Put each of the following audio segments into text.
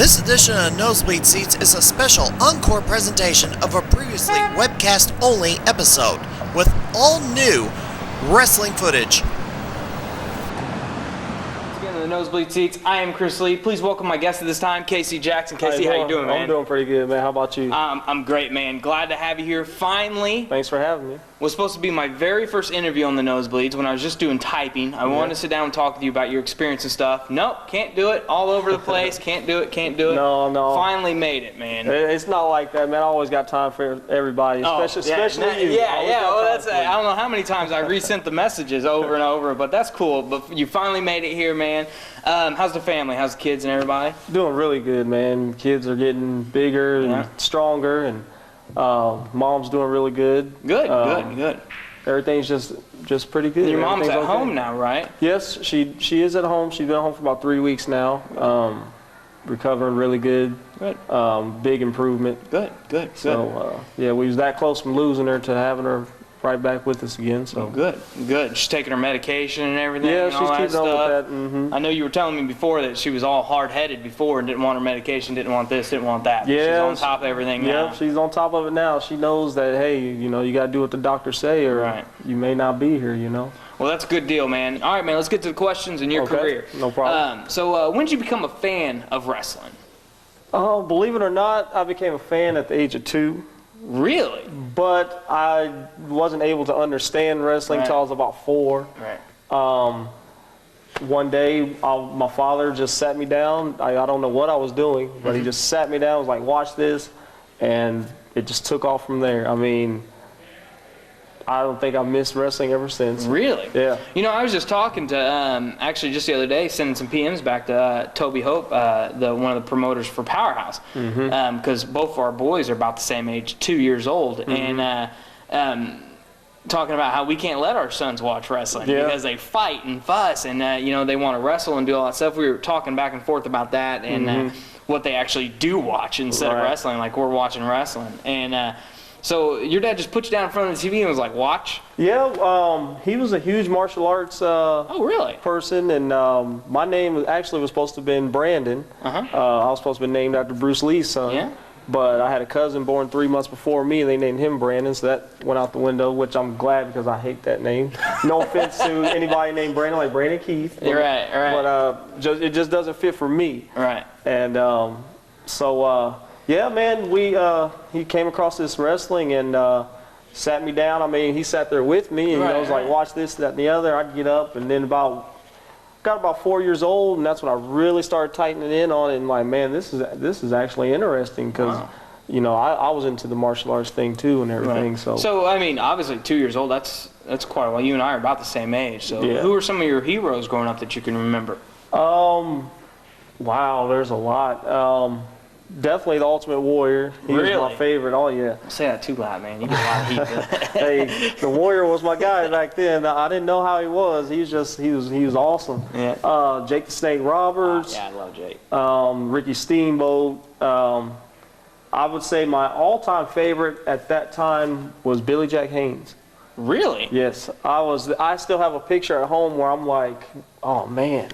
This edition of Nosebleed Seats is a special encore presentation of a previously webcast-only episode with all new wrestling footage. Again, the Nosebleed Seats. I am Chris Lee. Please welcome my guest at this time, Casey Jackson. Casey, how you doing, man? I'm doing pretty good, man. How about you? I'm great, man. Glad to have you here finally. Thanks for having me. Was supposed to be my very first interview on the Nosebleeds when I was just doing typing. I wanted to sit down and talk with you about your experience and stuff. Nope, can't do it. All over the place. Can't do it. No. Finally made it, man. It's not like that, man. I always got time for everybody, especially you. Yeah. Well, that's I don't know how many times I resent the messages over and over, but that's cool. But you finally made it here, man. How's the family? How's the kids and everybody? Doing really good, man. Kids are getting bigger and stronger, and mom's doing really good. Good. Everything's just pretty good. Your mom's at home now, right? Yes, she is at home. She's been at home for about 3 weeks now. Recovering really good. Good. Big improvement. Good. So we was that close from losing her to having her right back with us again. So good. She's taking her medication and everything. Yeah, and all she's keeping on with that. I know you were telling me before that she was all hard-headed before and didn't want her medication, didn't want this, didn't want that. Yeah, she's on top of everything now. Yeah, she's on top of it now. She knows that, hey, you got to do what the doctors say, or you may not be here. Well, that's a good deal, man. All right, man. Let's get to the questions in your career. No problem. So when did you become a fan of wrestling? Oh, believe it or not, I became a fan at the age of 2. Really? But I wasn't able to understand wrestling until I was about 4. Right. One day, my father just sat me down. I don't know what I was doing, but he just sat me down, was like, watch this, and it just took off from there. I mean, I don't think I've missed wrestling ever since. Really? Yeah. I was just talking to, actually just the other day, sending some PMs back to Toby Hope, one of the promoters for Powerhouse, because both of our boys are about the same age, 2 years old, and talking about how we can't let our sons watch wrestling because they fight and fuss, and they want to wrestle and do all that stuff. We were talking back and forth about that and what they actually do watch instead of wrestling, like we're watching wrestling. And so your dad just put you down in front of the TV and was like, watch? Yeah, he was a huge martial arts person, and my name actually was supposed to have been Brandon. I was supposed to be named after Bruce Lee's son. Yeah. But I had a cousin born 3 months before me, and they named him Brandon, so that went out the window, which I'm glad because I hate that name. No offense to anybody named Brandon, like Brandon Keith. But, right. But it just doesn't fit for me. Right. And yeah, man, he came across this wrestling and sat me down. I mean, he sat there with me, and was like, watch this, that, and the other. I'd get up, and then got about 4 years old, and that's when I really started tightening in on it. And like, man, this is actually interesting because, I was into the martial arts thing too and everything. Right. So I mean, obviously 2 years old, that's quite a while. You and I are about the same age. So who are some of your heroes growing up that you can remember? Wow, there's a lot. Definitely the Ultimate Warrior. He was my favorite. Oh yeah. Don't say that too loud, man. You get a lot of heat for that. Hey, the Warrior was my guy back then. I didn't know how he was. He was awesome. Yeah. Jake the Snake Roberts. Yeah, I love Jake. Ricky Steamboat. I would say my all-time favorite at that time was Billy Jack Haynes. Really? Yes. I still have a picture at home where I'm like, oh man,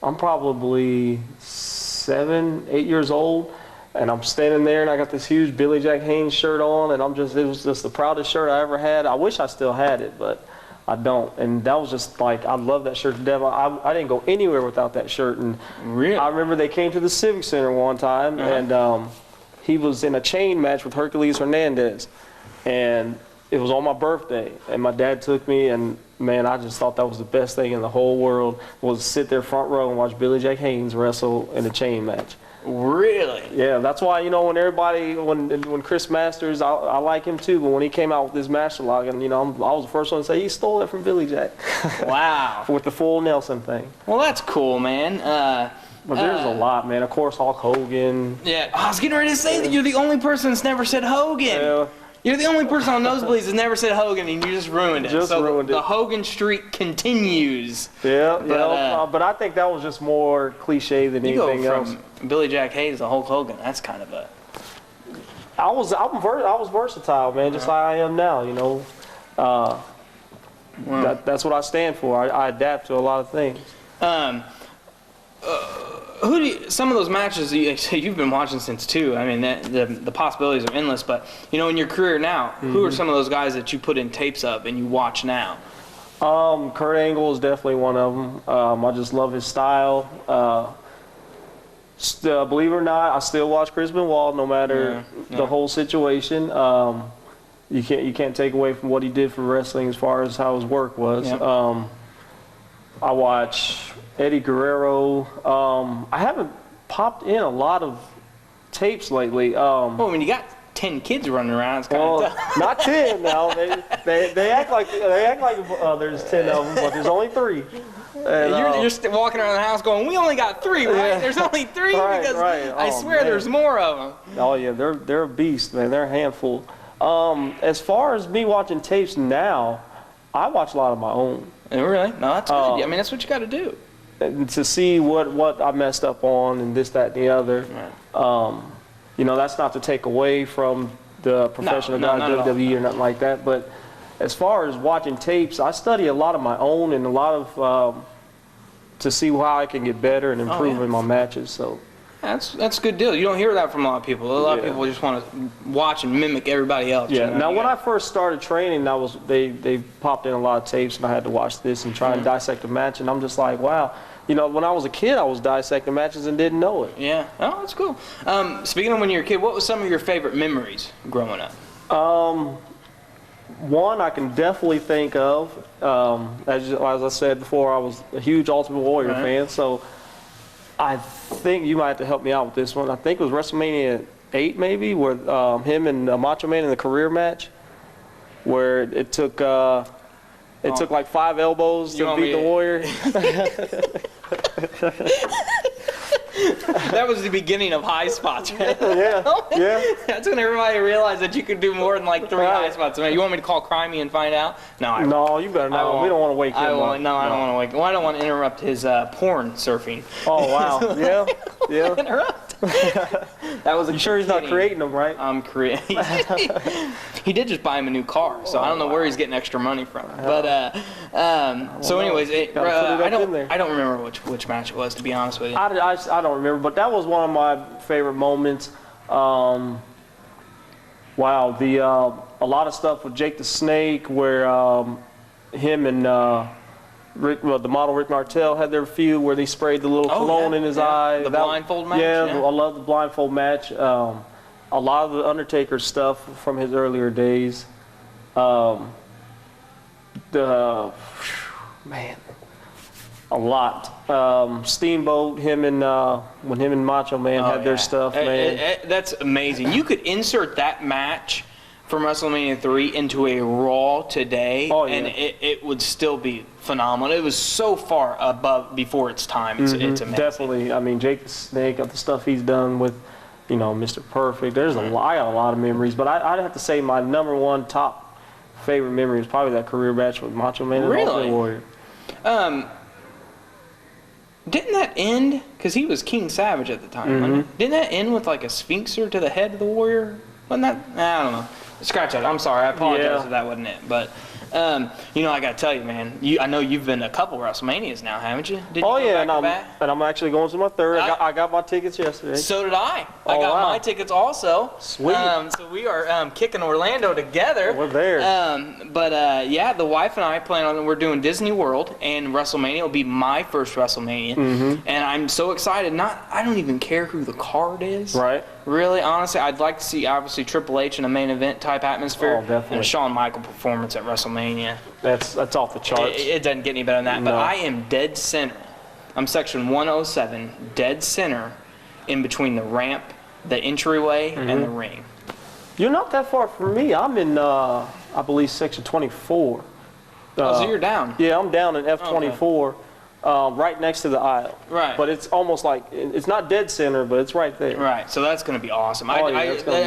I'm probably 7, 8 years old. And I'm standing there, and I got this huge Billy Jack Haynes shirt on, and it was just the proudest shirt I ever had. I wish I still had it, but I don't. And that was just like, I love that shirt to death. I didn't go anywhere without that shirt. And really? I remember they came to the Civic Center one time, and he was in a chain match with Hercules Hernandez. And it was on my birthday, and my dad took me, and man, I just thought that was the best thing in the whole world, was to sit there front row and watch Billy Jack Haynes wrestle in a chain match. Really? Yeah, that's why, when Chris Masters, I like him too, but when he came out with his Master Lock, and I was the first one to say he stole it from Billy Jack. Wow. With the full Nelson thing. Well, that's cool, man. But there's a lot, man. Of course, Hulk Hogan. Yeah, I was getting ready to say that you're the only person that's never said Hogan. Yeah. You're the only person on Nosebleeds that's never said Hogan, and you just ruined it. The Hogan streak continues. Yeah, but I think that was just more cliche than anything else. From Billy Jack Haynes to Hulk Hogan, that's kind of a... I was versatile, man, just like I am now, That's what I stand for. I adapt to a lot of things. who do you, some of those matches you've been watching since too? I mean, the possibilities are endless. But you know, in your career now, who are some of those guys that you put in tapes of and you watch now? Kurt Angle is definitely one of them. I just love his style. Believe it or not, I still watch Chris Benoit no matter the whole situation. You can't take away from what he did for wrestling as far as how his work was. Yep. I watch Eddie Guerrero. I haven't popped in a lot of tapes lately. Well, I mean, you got 10 kids running around. It's kind of tough. Not 10 now. They act like there's 10 of them, but there's only 3. And, you're walking around the house going, we only got 3, right? Yeah. There's only 3 Right, because right. I swear there's more of them. Oh yeah, they're a beast, man. They're a handful. As far as me watching tapes now, I watch a lot of my own. Really? No, that's good. I mean, that's what you got to do. And to see what I messed up on and this, that, and the other. Right. You know, that's not to take away from the professional guys, WWE or nothing like that. But as far as watching tapes, I study a lot of my own and a lot of to see how I can get better and improve in my matches. So that's a good deal. You don't hear that from a lot of people. A lot of people just want to watch and mimic everybody else. Yeah. You know? Now, when I first started training, they popped in a lot of tapes, and I had to watch this and try and dissect a match. And I'm just like, wow. You know, when I was a kid, I was dissecting matches and didn't know it. Yeah. Oh, that's cool. Speaking of when you were a kid, what was some of your favorite memories growing up? One I can definitely think of, as I said before, I was a huge Ultimate Warrior fan, so I think you might have to help me out with this one. I think it was WrestleMania 8 maybe, where him and Macho Man in the career match, where it took like 5 elbows to beat the Warrior. That was the beginning of high spots, right? Yeah. That's when everybody realized that you could do more than like 3 high spots. You want me to call Crimey and find out? No, you better not. We don't want to wake him up. No, I don't want to wake him. Well, I don't want to interrupt his porn surfing. Oh, wow. Yeah. Interrupt. That was You sure he's not creating them, right? I'm creating. He did just buy him a new car, so I don't know where he's getting extra money from. But so anyways, I don't remember which match it was, to be honest with you. I don't remember, but that was one of my favorite moments. Wow, a lot of stuff with Jake the Snake, where him and the model Rick Martel had their feud, where they sprayed the little cologne in his eye. The blindfold match. Yeah, I love the blindfold match. A lot of the Undertaker stuff from his earlier days. A lot. Steamboat, when him and Macho Man had their stuff, man. That's amazing. You could insert that match from WrestleMania 3 into a Raw today, and it would still be phenomenal. It was so far before its time. It's amazing. Definitely. I mean, Jake the Snake, the stuff he's done with, Mr. Perfect. I got a lot of memories, but I'd have to say my number one top favorite memory is probably that career match with Macho Man and Ultimate Warrior. Didn't that end, because he was King Savage at the time, didn't that end with like a sphinxer to the head of the Warrior? Wasn't that? I don't know. Scratch that. I'm sorry. I apologize if that wasn't it. But, I got to tell you, man, I know you've been to a couple WrestleManias now, haven't you? Did you go back and I'm actually going to my third. I got my tickets yesterday. So did I. I got my tickets also. Sweet. So we are kicking Orlando together. We're there. The wife and I plan on, we're doing Disney World, and WrestleMania will be my first WrestleMania. And I'm so excited. I don't even care who the card is. Right. Really, honestly, I'd like to see, obviously, Triple H in a main event type atmosphere. Oh, definitely. And a Shawn Michaels performance at WrestleMania. That's off the charts. It doesn't get any better than that. No. But I am dead center. I'm section 107, dead center, in between the ramp, the entryway, and the ring. You're not that far from me. I'm in, I believe, section 24. So you're down. Yeah, I'm down in F24. Right next to the aisle. Right. But it's almost like, it's not dead center, but it's right there. Right. So that's going to be awesome. I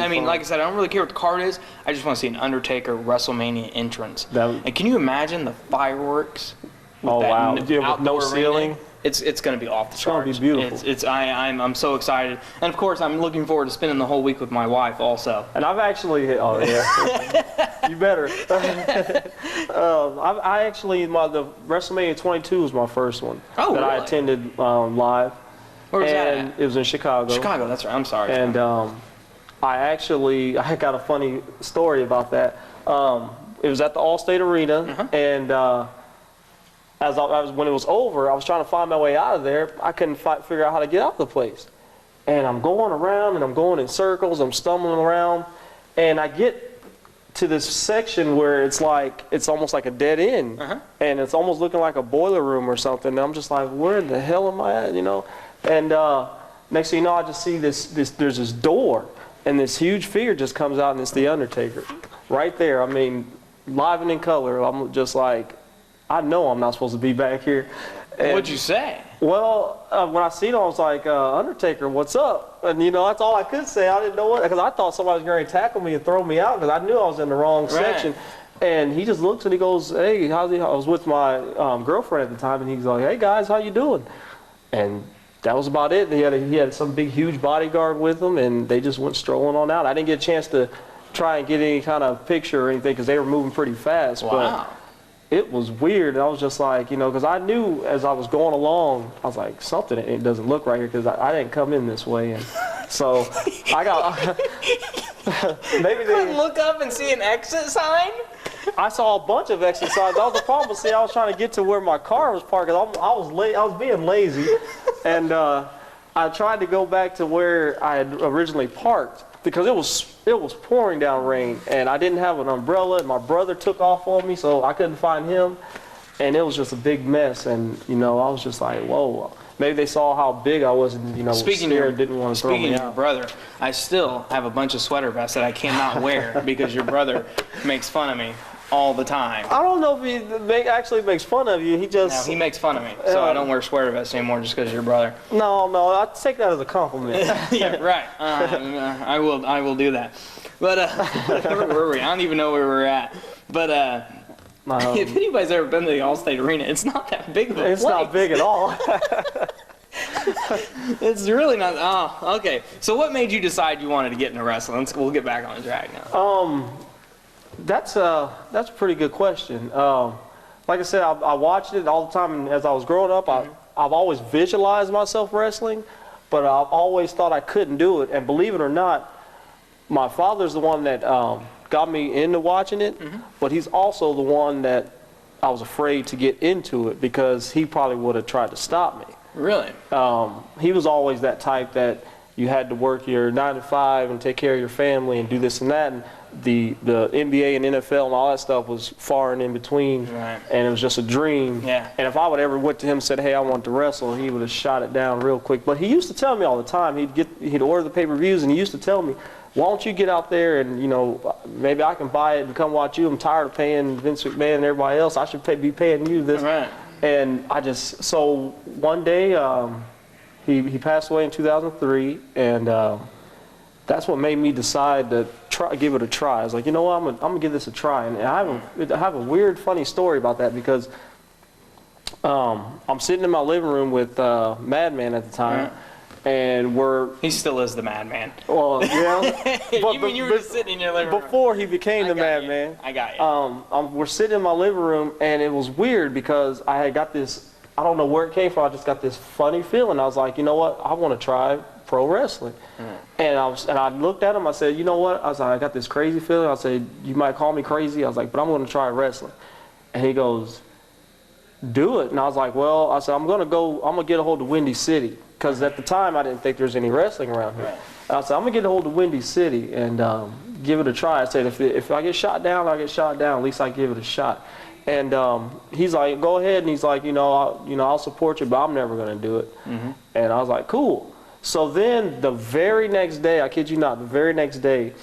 mean, like I said, I don't really care what the card is. I just want to see an Undertaker WrestleMania entrance. And can you imagine the fireworks? With no ceiling. It's going to be off the charts. It's going to be beautiful. I'm so excited. And of course, I'm looking forward to spending the whole week with my wife also. And I've actually, you better. The WrestleMania 22 was my first one that I attended live. Where was that And at? it was in Chicago. Chicago, that's right. I'm sorry. And I got a funny story about that. It was at the Allstate Arena, and when it was over, I was trying to find my way out of there. I couldn't figure out how to get out of the place. And I'm going around, and I'm going in circles. I'm stumbling around, and I get to this section where it's almost like a dead end, and it's almost looking like a boiler room or something. And I'm just like, where the hell am I at, you know? And next thing you know, I just see there's this door, and this huge figure just comes out, and it's the Undertaker, right there. I mean, live and in color. I'm just like, I know I'm not supposed to be back here. And, what'd you say? well, when I seen him, I was like, Undertaker, what's up? And, you know, that's all I could say. I didn't know what, because I thought somebody was going to tackle me and throw me out, because I knew I was in the wrong section. And he just looks and he goes, hey, how's he? I was with my girlfriend at the time, and he's like, hey, guys, how you doing? And that was about it. He had some big, huge bodyguard with him, and they just went strolling on out. I didn't get a chance to try and get any kind of picture or anything, because they were moving pretty fast. Wow. But it was weird. I was just like, you know, because I knew as I was going along, I was like, something, it doesn't look right here, because I didn't come in this way. And so I got, maybe they Couldn't look up and see an exit sign? I saw a bunch of exit signs. That was the problem. See, I was trying to get to where my car was parked, 'cause I was being lazy. And I tried to go back to where I had originally parked, because it was pouring down rain, and I didn't have an umbrella, and my brother took off on me, so I couldn't find him, and it was just a big mess. And you know, I was just like, whoa. Maybe they saw how big I was, and you know, didn't want to throw me Speaking of out. your brother, I still have a bunch of sweater vests that I cannot wear because your brother makes fun of me all the time. I don't know if he actually makes fun of you. He just No, he makes fun of me, so I don't wear sweater vests anymore just because you're your brother. no. I take that as a compliment. Yeah, right. I will do that. But where were we? I don't even know where we're at. But if anybody's ever been to the Allstate Arena, it's not that big of a place. It's not big at all. It's really not. Oh, okay. So what made you decide you wanted to get into wrestling? We'll get back on the track now. That's a pretty good question. Like I said, I watched it all the time, and as I was growing up, I've always visualized myself wrestling, but I've always thought I couldn't do it. And believe it or not, my father's the one that got me into watching it, but he's also the one that I was afraid to get into it, because he probably would have tried to stop me. Really? He was always that type that you had to work your 9 to 5 and take care of your family and do this and that. And the NBA and NFL and all that stuff was far and in between, and it was just a dream. Yeah. And if I would ever went to him and said, hey, I want to wrestle, he would have shot it down real quick. But he used to tell me all the time, he'd order the pay-per-views, and he used to tell me, why don't you get out there and, you know, maybe I can buy it and come watch you. I'm tired of paying Vince McMahon and everybody else. I should be paying you this. Right. And so one day, he passed away in 2003, and that's what made me decide to give it a try. I was like, you know what, I'm gonna give this a try. And I have a weird, funny story about that, because I'm sitting in my living room with Madman at the time, and he still is the Madman. Well, yeah. You mean you were just sitting in your living room? Before he became the Madman. I got you. We're sitting in my living room, and it was weird, because I had got this, I don't know where it came from, I just got this funny feeling. I was like, you know what, I want to try pro wrestling. And I looked at him, I said, you know what, I was like, I got this crazy feeling. I said, you might call me crazy. I was like, but I'm going to try wrestling. And he goes, do it. And I was like, well, I said, I'm going to get a hold of Windy City, because at the time I didn't think there was any wrestling around here. And I said, I'm going to get a hold of Windy City and give it a try. I said, if I get shot down, I get shot down. At least I give it a shot. And he's like, go ahead. And he's like, I'll support you, but I'm never going to do it. And I was like, cool. So then the very next day, I kid you not, the very next day,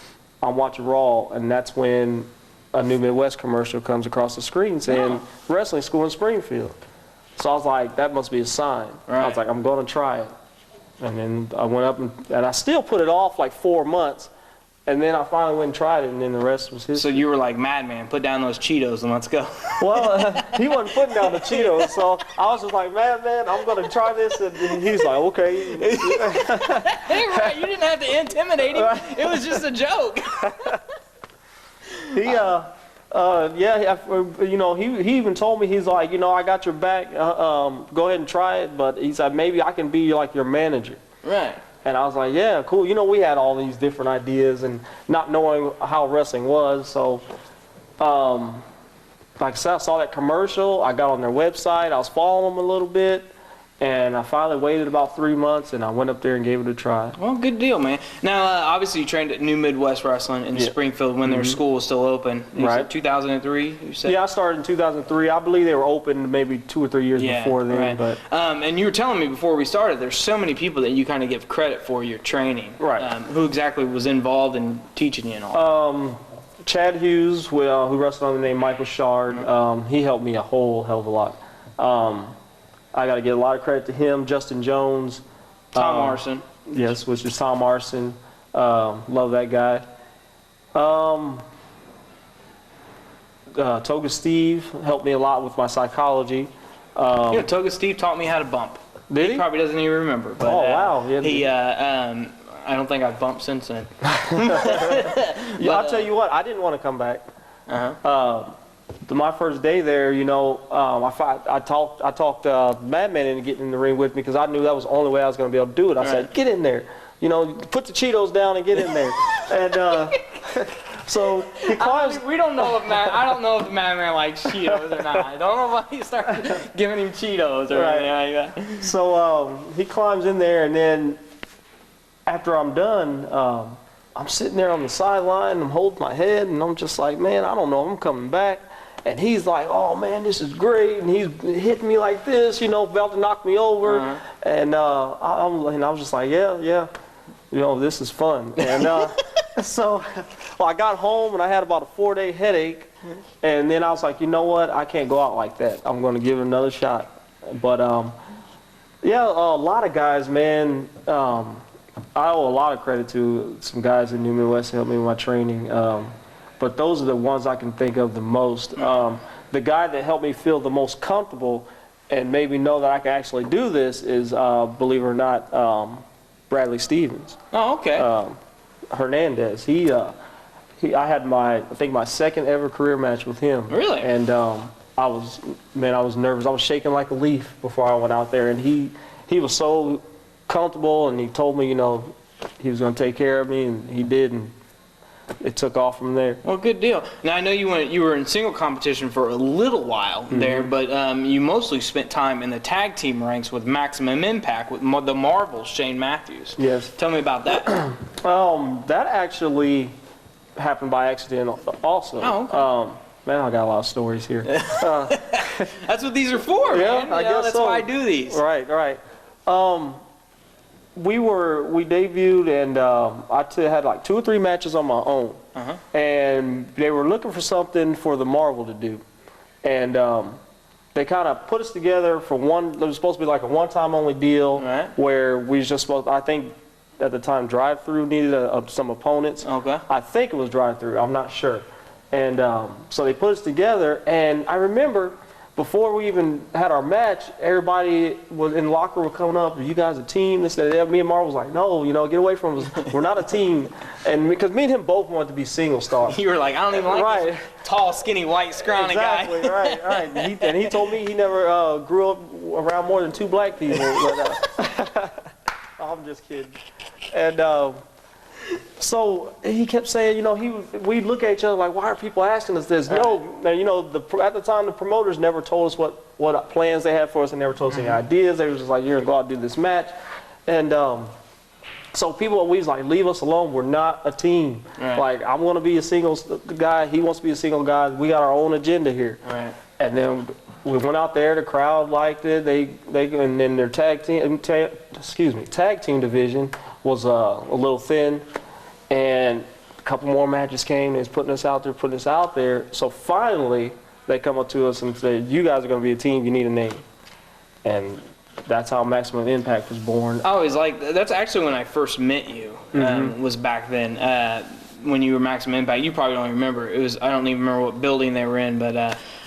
I'm watching Raw, and that's when a New Midwest commercial comes across the screen saying wrestling school in Springfield. So I was like, that must be a sign. I was like, I'm going to try it. And then I went up, and I still put it off like 4 months. And then I finally went and tried it, and then the rest was history. So you were like, Madman, put down those Cheetos and let's go. Well, he wasn't putting down the Cheetos, so I was just like, Madman, I'm going to try this. And he's like, okay. Hey, right, you didn't have to intimidate him. It was just a joke. He even told me, he's like, I got your back. Go ahead and try it. But he said maybe I can be like your manager. Right. And I was like, yeah, cool. We had all these different ideas and not knowing how wrestling was. So, like I said, I saw that commercial. I got on their website. I was following them a little bit. And I finally waited about 3 months, and I went up there and gave it a try. Well, good deal, man. Now, obviously, you trained at New Midwest Wrestling in Springfield when their school was still open. Right. 2003, you said? Yeah, I started in 2003. I believe they were open maybe 2 or 3 years before then. Right. But and you were telling me before we started, there's so many people that you kind of give credit for your training. Right. Who exactly was involved in teaching you and all? Chad Hughes, who wrestled under the name Michael Shard, he helped me a whole hell of a lot. I got to give a lot of credit to him. Justin Jones. Tom Arson. Yes, which is Tom Arson. Love that guy. Toga Steve helped me a lot with my psychology. Toga Steve taught me how to bump. Did he? Probably doesn't even remember. But, wow. Yeah, I don't think I've bumped since then. I'll tell you what, I didn't want to come back. My first day there, I talked Madman into getting in the ring with me because I knew that was the only way I was going to be able to do it. I said, get in there. Put the Cheetos down and get in there. And so he climbs. We don't know I don't know if Madman likes Cheetos or not. I don't know why you start giving him Cheetos or anything like that. So he climbs in there, and then after I'm done, I'm sitting there on the sideline, I'm holding my head, and I'm just like, man, I don't know, I'm coming back. And he's like, oh man, this is great, and he's hitting me like this, about to knock me over. And I was just like, yeah, this is fun. And so I got home, and I had about a 4-day headache, and then I was like, you know what, I can't go out like that. I'm going to give it another shot. But a lot of guys, man, I owe a lot of credit to some guys in New Midwest who helped me with my training. But those are the ones I can think of the most. The guy that helped me feel the most comfortable and made me know that I can actually do this is, believe it or not, Bradley Stevens. Oh, okay. Hernandez. I had my second ever career match with him. Really? And I was nervous. I was shaking like a leaf before I went out there, and he was so comfortable, and he told me, he was going to take care of me, and he did, and it took off from there. Well, good deal. Now, I know you were in single competition for a little while there, but you mostly spent time in the tag team ranks with Maximum Impact with the Marvels, Shane Matthews. Yes. Tell me about that. That actually happened by accident also. Oh, okay. Man, I got a lot of stories here. That's what these are for, man. I guess that's so. why I do these. Right. We debuted, and I had like 2 or 3 matches on my own, and they were looking for something for the Marvel to do, and they kind of put us together for one. It was supposed to be like a one-time only deal, where we was just supposed. I think at the time Drive-Thru needed some opponents. Okay. I think it was Drive-Thru. I'm not sure, and so they put us together, and I remember. Before we even had our match, everybody was in the locker room coming up. Are you guys a team? This, that. Me and Marvel was like, no, get away from us. We're not a team. And because me and him both wanted to be single stars. You were like, I don't even like this tall, skinny, white, scrawny guy. Exactly, right. And he told me he never grew up around more than 2 black people. But, I'm just kidding. And so he kept saying, we'd look at each other like, why are people asking us this? No, at the time the promoters never told us what plans they had for us, and never told us any ideas. They were just like, you're gonna go out and do this match, and so people always like, leave us alone. We're not a team. Right. Like, I'm gonna be a singles guy. He wants to be a single guy. We got our own agenda here. Right. And then we went out there. The crowd liked it. And then their tag team division was a little thin, and a couple more matches came. They was putting us out there. So finally, they come up to us and say, "You guys are going to be a team. You need a name." And that's how Maximum Impact was born. I was like, that's actually when I first met you. Was back then when you were Maximum Impact. You probably don't remember. I don't even remember what building they were in, but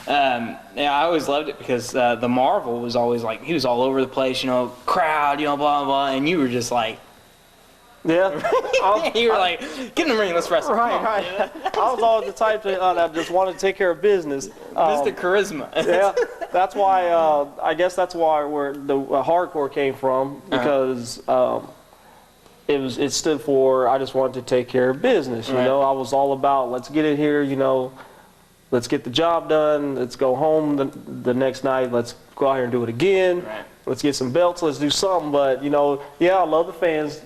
yeah, I always loved it because the Marvel was always like, he was all over the place, crowd, blah blah blah, and you were just like Yeah. You were like, get in the ring, let's wrestle. Right. I was always the type that just wanted to take care of business. Mr. Charisma. Yeah. That's why, I guess that's why where the hardcore came from, because it stood for, I just wanted to take care of business. You know, I was all about, let's get it here, you know, let's get the job done, let's go home the next night, let's go out here and do it again. Right. Let's get some belts, let's do something. But, you know, yeah, I love the fans.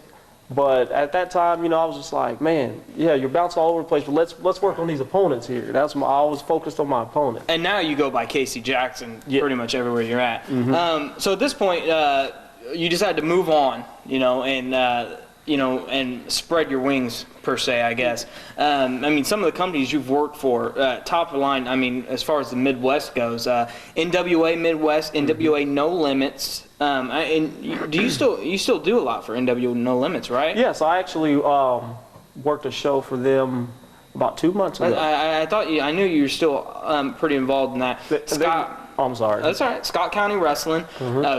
But at that time, you know, I was just like, man, yeah, you're bouncing all over the place, but let's work on these opponents here. I was focused on my opponent. And now you go by Casey Jackson pretty much everywhere you're at. So at this point, you decided to move on, you know, and spread your wings per se, I guess. I mean, some of the companies you've worked for, top of the line. I mean, as far as the Midwest goes, NWA Midwest, NWA No Limits. And do you still do a lot for NWA No Limits, right? Yes, I actually worked a show for them about 2 months ago. I knew you were still pretty involved in that. I'm sorry. That's all right. Scott County Wrestling,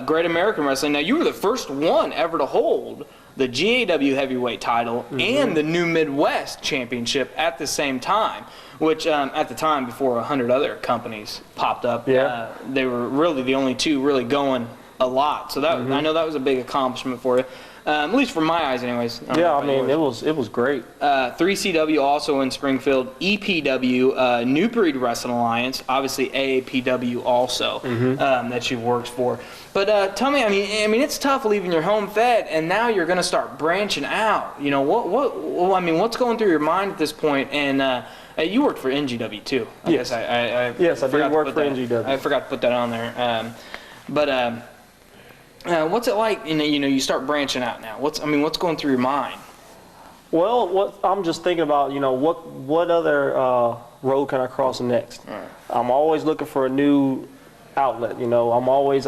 Great American Wrestling. Now, you were the first one ever to hold the GAW heavyweight title and the New Midwest championship at the same time, which at the time, before 100 other companies popped up, they were really the only two really going a lot. So that I know that was a big accomplishment for you, at least from my eyes anyways. Yeah, I mean, it was great. 3CW also in Springfield, EPW, New Breed Wrestling Alliance, obviously AAPW also that you've worked for. But tell me, I mean, it's tough leaving your home fed, and now you're going to start branching out. You know, what's going through your mind at this point? And you worked for NGW too. Yes, I did work for NGW. I forgot to put that on there. What's it like? You know, you start branching out now. What's going through your mind? Well, I'm just thinking about, you know, what other road can I cross next? Right. I'm always looking for a new outlet. You know, I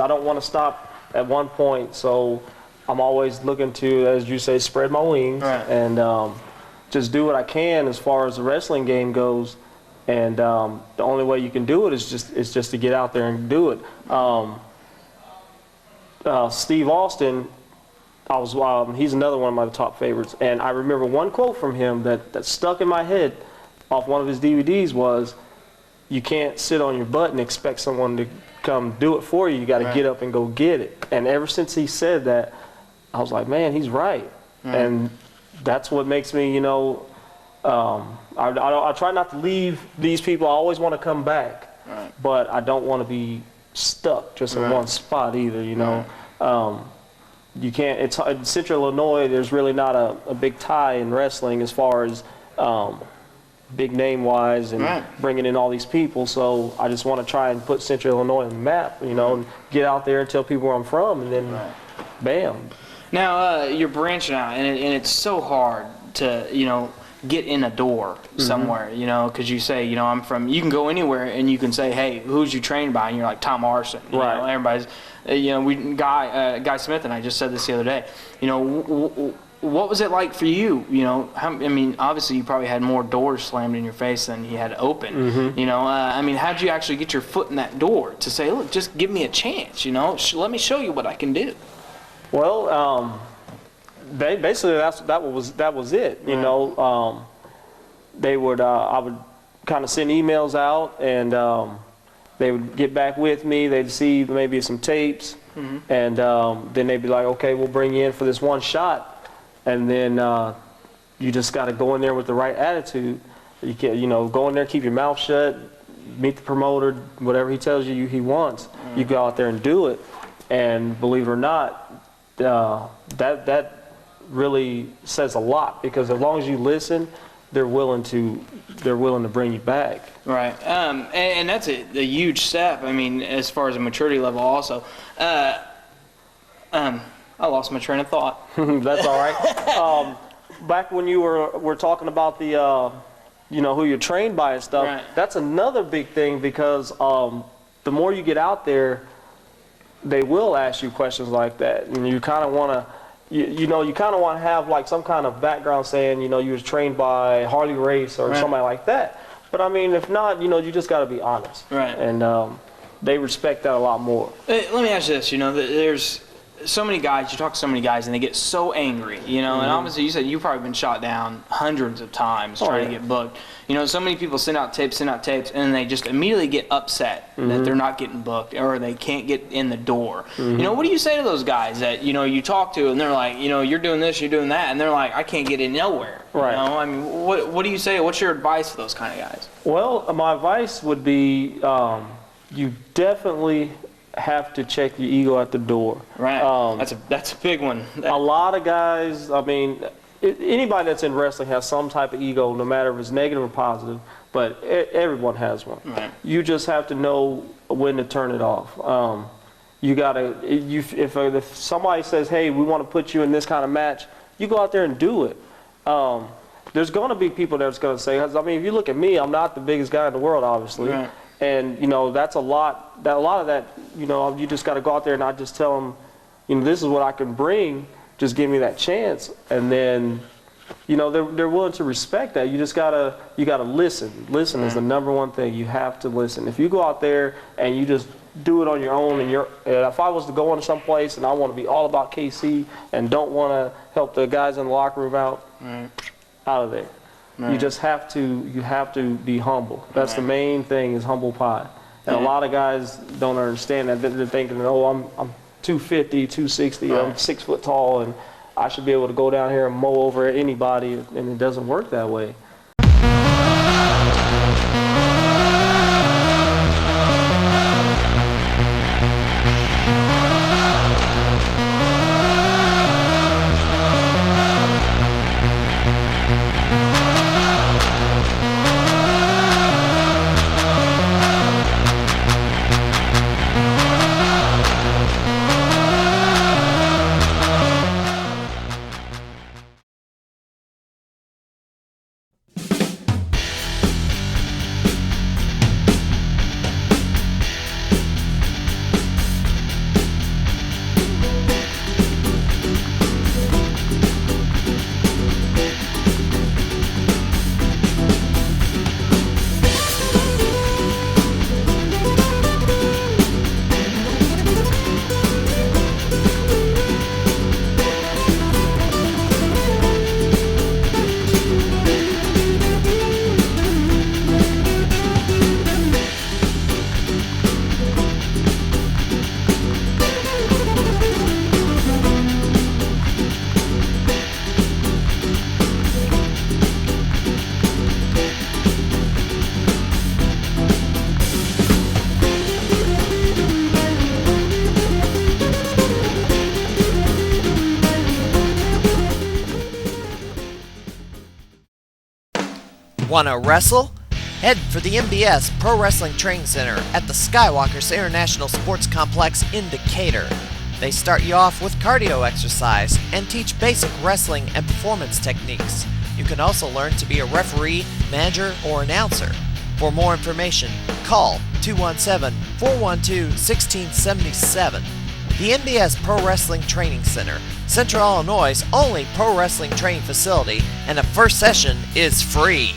don't want to stop at one point, so I'm always looking to, as you say, spread my wings and just do what I can as far as the wrestling game goes. And the only way you can do it is just to get out there and do it. Steve Austin, he's another one of my top favorites, and I remember one quote from him that stuck in my head off one of his DVDs was, you can't sit on your butt and expect someone to come do it for you. You got to get up and go get it. And ever since he said that, I was like, man, he's right. And that's what makes me, you know, I try not to leave these people. I always want to come back, but I don't want to be stuck just in one spot either, you know. You can't, it's in Central Illinois, there's really not a big tie in wrestling as far as big name wise and bringing in all these people. So I just want to try and put Central Illinois on the map, you know, and get out there and tell people where I'm from, and then bam. Now you're branching out, and it's so hard to, you know, get in a door somewhere, you know, because you say, you know, you can go anywhere and you can say, hey, who's you trained by? And you're like, Tom Arson. You know, everybody's, you know, Guy Smith and I just said this the other day. You know, what was it like for you? You know, I mean, obviously you probably had more doors slammed in your face than you had open. You know, I mean, how'd you actually get your foot in that door to say, look, just give me a chance, you know, let me show you what I can do? Well, basically that was it. You know, I would kind of send emails out, and they would get back with me. They'd see maybe some tapes, and then they'd be like, okay, we'll bring you in for this one shot. And then you just got to go in there with the right attitude. You can't, you know, go in there, keep your mouth shut, meet the promoter, whatever he tells you he wants. You go out there and do it. And believe it or not, that really says a lot, because as long as you listen, they're willing to bring you back. Right. And that's a huge step. I mean, as far as a maturity level, also. I lost my train of thought. That's all right. Back when you were talking about the, you know, who you're trained by and stuff, that's another big thing, because the more you get out there, they will ask you questions like that, and you kind of want to, you kind of want to have like some kind of background saying, you know, you was trained by Harley Race or somebody like that. But I mean, if not, you know, you just got to be honest. Right. And they respect that a lot more. Let me ask you this. You know, there's so many guys, you talk to so many guys, and they get so angry, you know. And obviously, you said you've probably been shot down hundreds of times trying to get booked. You know, so many people send out tapes, and they just immediately get upset that they're not getting booked or they can't get in the door. You know, what do you say to those guys that, you know, you talk to and they're like, you know, you're doing this, you're doing that, and they're like, I can't get in nowhere. Right. You know, I mean, what do you say? What's your advice to those kind of guys? Well, my advice would be you definitely have to check your ego at the door. Right. That's a big one. A lot of guys, I mean, anybody that's in wrestling has some type of ego, no matter if it's negative or positive, but everyone has one. Right. You just have to know when to turn it off. You gotta, if somebody says, hey, we want to put you in this kind of match, you go out there and do it. There's going to be people that's going to say, I mean, if you look at me, I'm not the biggest guy in the world, obviously. Right. And, you know, that's a lot of that, you know, you just got to go out there and not just tell them, you know, this is what I can bring, just give me that chance. And then, you know, they're willing to respect that. You just got to listen. Listen is the number one thing. You have to listen. If you go out there and you just do it on your own, and if I was to go into some place and I want to be all about KC and don't want to help the guys in the locker room out, out of there. Right. You just have to be humble. That's the main thing, is humble pie. And a lot of guys don't understand that. They're thinking, oh, I'm 250, 260, I'm 6 foot tall, and I should be able to go down here and mow over anybody, and it doesn't work that way. Wanna wrestle? Head for the NBS Pro Wrestling Training Center at the Skywalkers International Sports Complex in Decatur. They start you off with cardio exercise and teach basic wrestling and performance techniques. You can also learn to be a referee, manager, or announcer. For more information, call 217-412-1677. The NBS Pro Wrestling Training Center, Central Illinois' only pro wrestling training facility, and the first session is free.